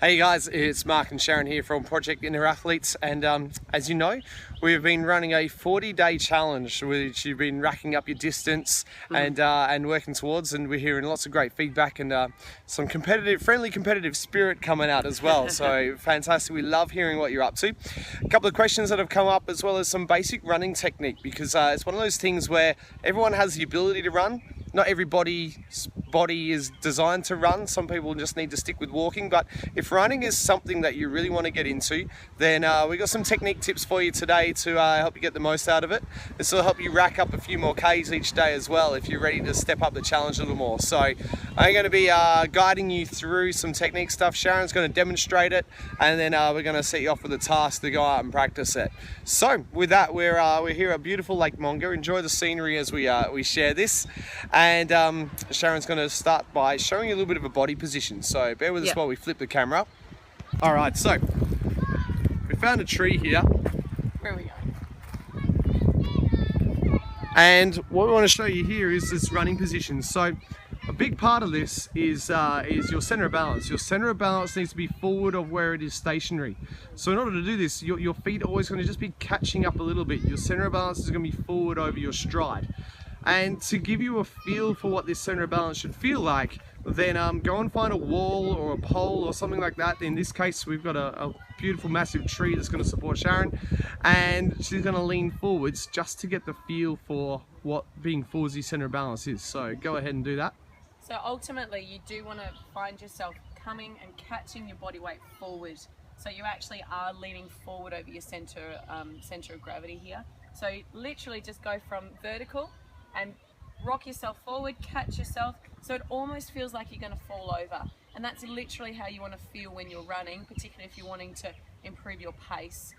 Hey guys, it's Mark and Sharon here from Project Inner Athletes, and as you know, we've been running a 40-day challenge which you've been racking up your distance and working towards, and we're hearing lots of great feedback and some friendly competitive spirit coming out as well. So fantastic, we love hearing what you're up to. A couple of questions that have come up, as well as some basic running technique, because it's one of those things where everyone has the ability to run. Not everybody's body is designed to run. Some people just need to stick with walking, but if running is something that you really want to get into, then we've got some technique tips for you today to help you get the most out of it. This will help you rack up a few more Ks each day as well if you're ready to step up the challenge a little more. So I'm going to be guiding you through some technique stuff. Sharon's going to demonstrate it, and then we're going to set you off with a task to go out and practice it. So with that, we're here at beautiful Lake Monga. Enjoy the scenery as we share this. And Sharon's going to start by showing you a little bit of a body position. So bear with us while we flip the camera up. All right, so we found a tree here. Where are we going? And what we want to show you here is this running position. So a big part of this is your center of balance. Your center of balance needs to be forward of where it is stationary. So in order to do this, your feet are always going to just be catching up a little bit. Your center of balance is going to be forward over your stride. And to give you a feel for what this center of balance should feel like, then go and find a wall or a pole or something like that. In this case, we've got a beautiful massive tree that's going to support Sharon, and she's going to lean forwards just to get the feel for what being forwardsy center of balance is. So go ahead and do that. So ultimately you do want to find yourself coming and catching your body weight forward. So you actually are leaning forward over your center of gravity here. So literally just go from vertical and rock yourself forward, catch yourself, so it almost feels like you're going to fall over. And that's literally how you want to feel when you're running, particularly if you're wanting to improve your pace.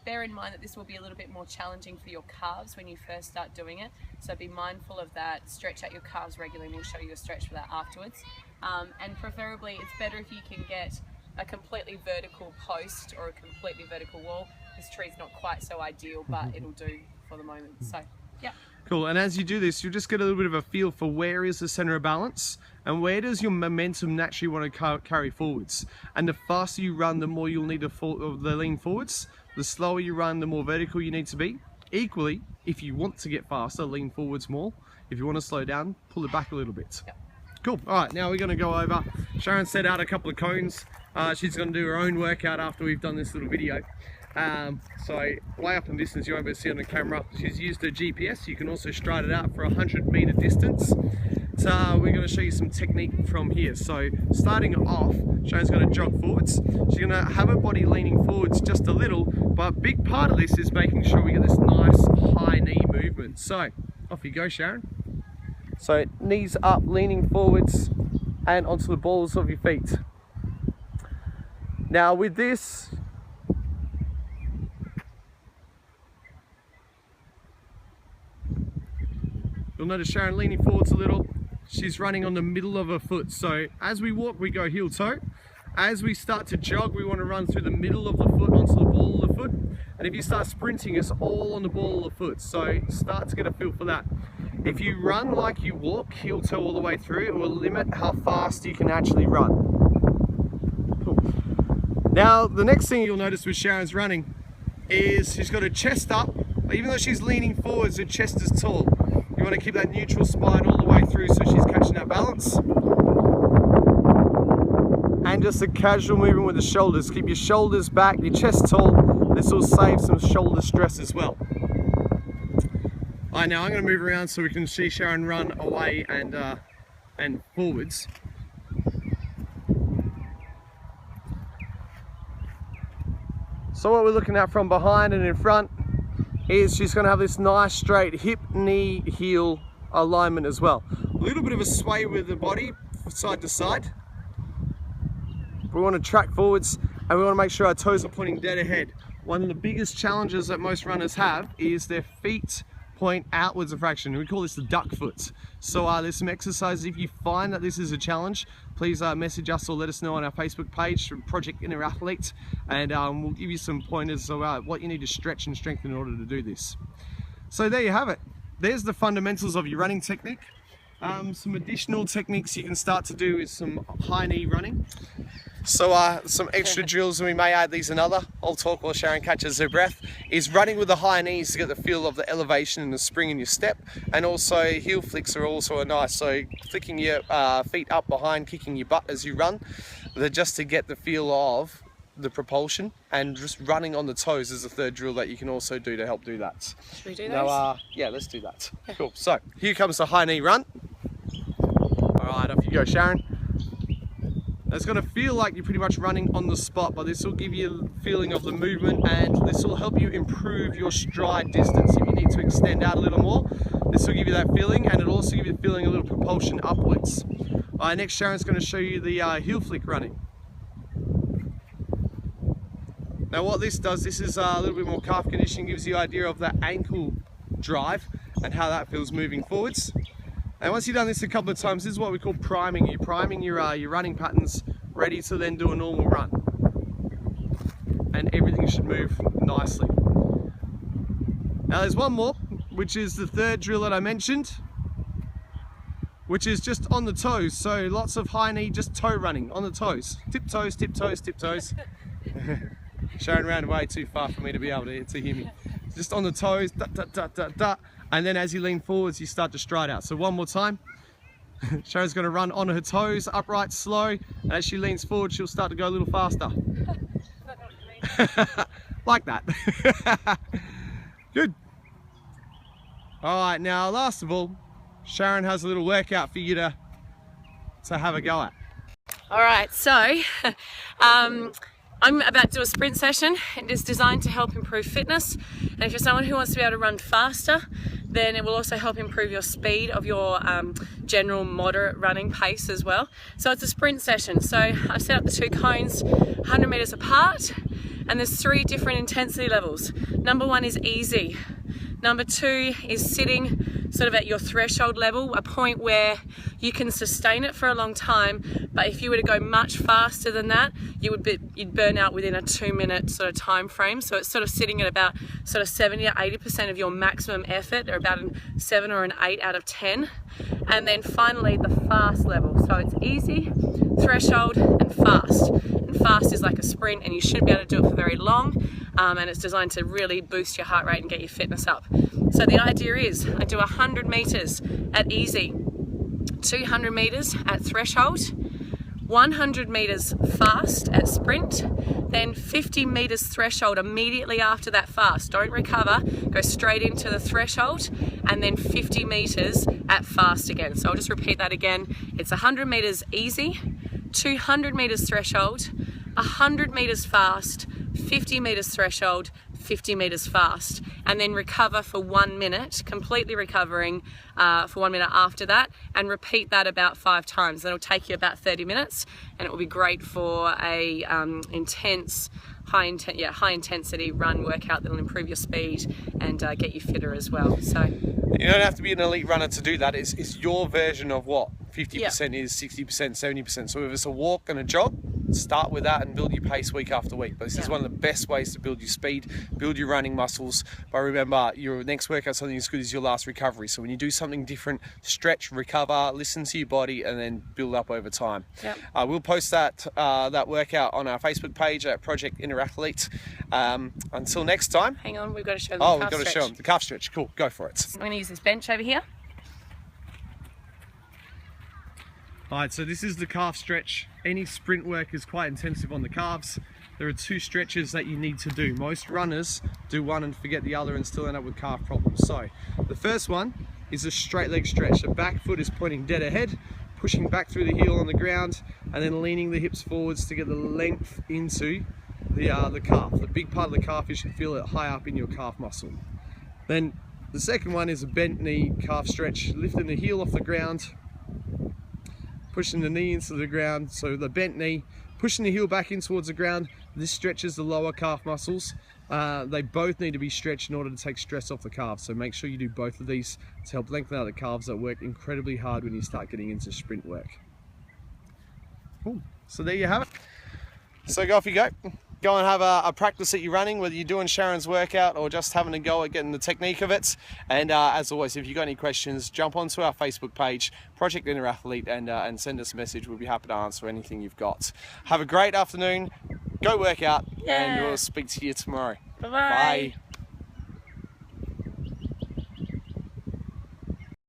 Bear in mind that this will be a little bit more challenging for your calves when you first start doing it, so be mindful of that. Stretch out your calves regularly, and we'll show you a stretch for that afterwards. And preferably it's better if you can get a completely vertical post or a completely vertical wall. This tree's not quite so ideal, but it'll do for the moment. So yeah. Cool, and as you do this, you'll just get a little bit of a feel for where is the center of balance and where does your momentum naturally want to carry forwards. And the faster you run, the more you'll need to lean forwards. The slower you run, the more vertical you need to be. Equally, if you want to get faster, lean forwards more. If you want to slow down, pull it back a little bit. Yep. Cool, all right, now we're going to go over. Sharon set out a couple of cones. She's going to do her own workout after we've done this little video. So way up in distance, you won't be able to see on the camera. She's used her GPS. You can also stride it out for 100-meter distance. So we're going to show you some technique from here. So starting off, Sharon's going to jog forwards. She's going to have her body leaning forwards just a little, but a big part of this is making sure we get this nice high knee movement. So off you go, Sharon. So knees up, leaning forwards and onto the balls of your feet. Now with this, you'll notice Sharon leaning forwards a little. She's running on the middle of her foot. So as we walk, we go heel toe. As we start to jog, we want to run through the middle of the foot onto the ball of the foot. And if you start sprinting, it's all on the ball of the foot. So start to get a feel for that. If you run like you walk, heel toe all the way through, it will limit how fast you can actually run. Cool. Now, the next thing you'll notice with Sharon's running is she's got her chest up. Even though she's leaning forwards, her chest is tall. You want to keep that neutral spine all the way through so she's catching that balance. And just a casual movement with the shoulders. Keep your shoulders back, your chest tall. This will save some shoulder stress as well. Alright, now I'm going to move around so we can see Sharon run away and forwards. So what we're looking at from behind and in front is she's going to have this nice straight hip, knee, heel alignment as well. A little bit of a sway with the body side to side. We want to track forwards and we want to make sure our toes are pointing dead ahead. One of the biggest challenges that most runners have is their feet point outwards a fraction. We call this the duck foot. So there's some exercises. If you find that this is a challenge, please message us or let us know on our Facebook page from Project Inner Athlete, and we'll give you some pointers about what you need to stretch and strengthen in order to do this. So there you have it. There's the fundamentals of your running technique. Some additional techniques you can start to do is some high knee running. So some extra drills, and we may add these another. I'll talk while Sharon catches her breath. Is running with the high knees to get the feel of the elevation and the spring in your step, and also heel flicks are also a nice. So flicking your feet up behind, kicking your butt as you run, they're just to get the feel of the propulsion, and just running on the toes is the third drill that you can also do to help do that. Should we do those? Now, yeah, let's do that. Cool. So here comes the high knee run. All right, off you go, Sharon. It's going to feel like you're pretty much running on the spot, but this will give you a feeling of the movement, and this will help you improve your stride distance. If you need to extend out a little more, this will give you that feeling, and it'll also give you the feeling a little propulsion upwards. All right, next Sharon's going to show you the heel flick running. Now what this does, this is a little bit more calf conditioning, gives you the idea of that ankle drive and how that feels moving forwards. And once you've done this a couple of times, this is what we call priming. You're priming your running patterns, ready to then do a normal run. And everything should move nicely. Now there's one more, which is the third drill that I mentioned, which is just on the toes. So lots of high knee, just toe running on the toes. Tiptoes, tiptoes, tiptoes. Sharon ran way too far for me to be able to hear me. Just on the toes, da, da, da, da, da. And then as you lean forwards, you start to stride out. So one more time. Sharon's going to run on her toes, upright, slow. And as she leans forward, she'll start to go a little faster. Like that. Good. All right, now last of all, Sharon has a little workout for you to have a go at. All right, so I'm about to do a sprint session. It is designed to help improve fitness, and if you're someone who wants to be able to run faster, then it will also help improve your speed of your general moderate running pace as well. So it's a sprint session. So I've set up the 2 cones 100 meters apart, and there's 3 different intensity levels. Number 1 is easy. Number 2 is sitting sort of at your threshold level, a point where you can sustain it for a long time, but if you were to go much faster than that, you'd burn out within a 2-minute sort of time frame. So it's sort of sitting at about sort of 70 to 80% of your maximum effort, or about a 7 or an 8 out of 10. And then finally the fast level. So it's easy, threshold, and fast. And fast is like a sprint, and you shouldn't be able to do it for very long. And it's designed to really boost your heart rate and get your fitness up. So the idea is I do 100 meters at easy, 200 meters at threshold, 100 meters fast at sprint, then 50 meters threshold immediately after that fast. Don't recover, go straight into the threshold, and then 50 meters at fast again. So I'll just repeat that again. It's 100 meters easy, 200 meters threshold, 100 meters fast, 50 meters threshold, 50 meters fast, and then recover for 1 minute, completely recovering for 1 minute after that, and repeat that about 5 times. That'll take you about 30 minutes, and it will be great for a high intensity run workout that'll improve your speed and get you fitter as well. So you don't have to be an elite runner to do that. It's your version of what 50% is, 60%, 70%. So if it's a walk and a jog, start with that and build your pace week after week. But this is one of the best ways to build your speed, build your running muscles. But remember, your next workout, something as good as your last recovery. So when you do something different, stretch, recover, listen to your body, and then build up over time. Yep. We'll post that workout on our Facebook page at Project Interathletes. Until next time. hang on, we've got to show them Oh, the we've calf got to stretch. show them the calf stretch. Cool, go for it. I'm going to use this bench over here. Alright, so this is the calf stretch. Any sprint work is quite intensive on the calves. There are 2 stretches that you need to do. Most runners do one and forget the other and still end up with calf problems. So the first one is a straight leg stretch. The back foot is pointing dead ahead, pushing back through the heel on the ground, and then leaning the hips forwards to get the length into the calf. The big part of the calf, you should feel it high up in your calf muscle. Then the second one is a bent knee calf stretch, lifting the heel off the ground, pushing the knee into the ground. So the bent knee, pushing the heel back in towards the ground. This stretches the lower calf muscles. They both need to be stretched in order to take stress off the calves. So make sure you do both of these to help lengthen out the calves that work incredibly hard when you start getting into sprint work. Cool. So there you have it. So go off you go. Go and have a practice that you're running, whether you're doing Sharon's workout or just having a go at getting the technique of it. And as always, if you've got any questions, jump onto our Facebook page, Project Inner Athlete, and send us a message. We'll be happy to answer anything you've got. Have a great afternoon. Go work out, and we'll speak to you tomorrow. Bye-bye. Bye.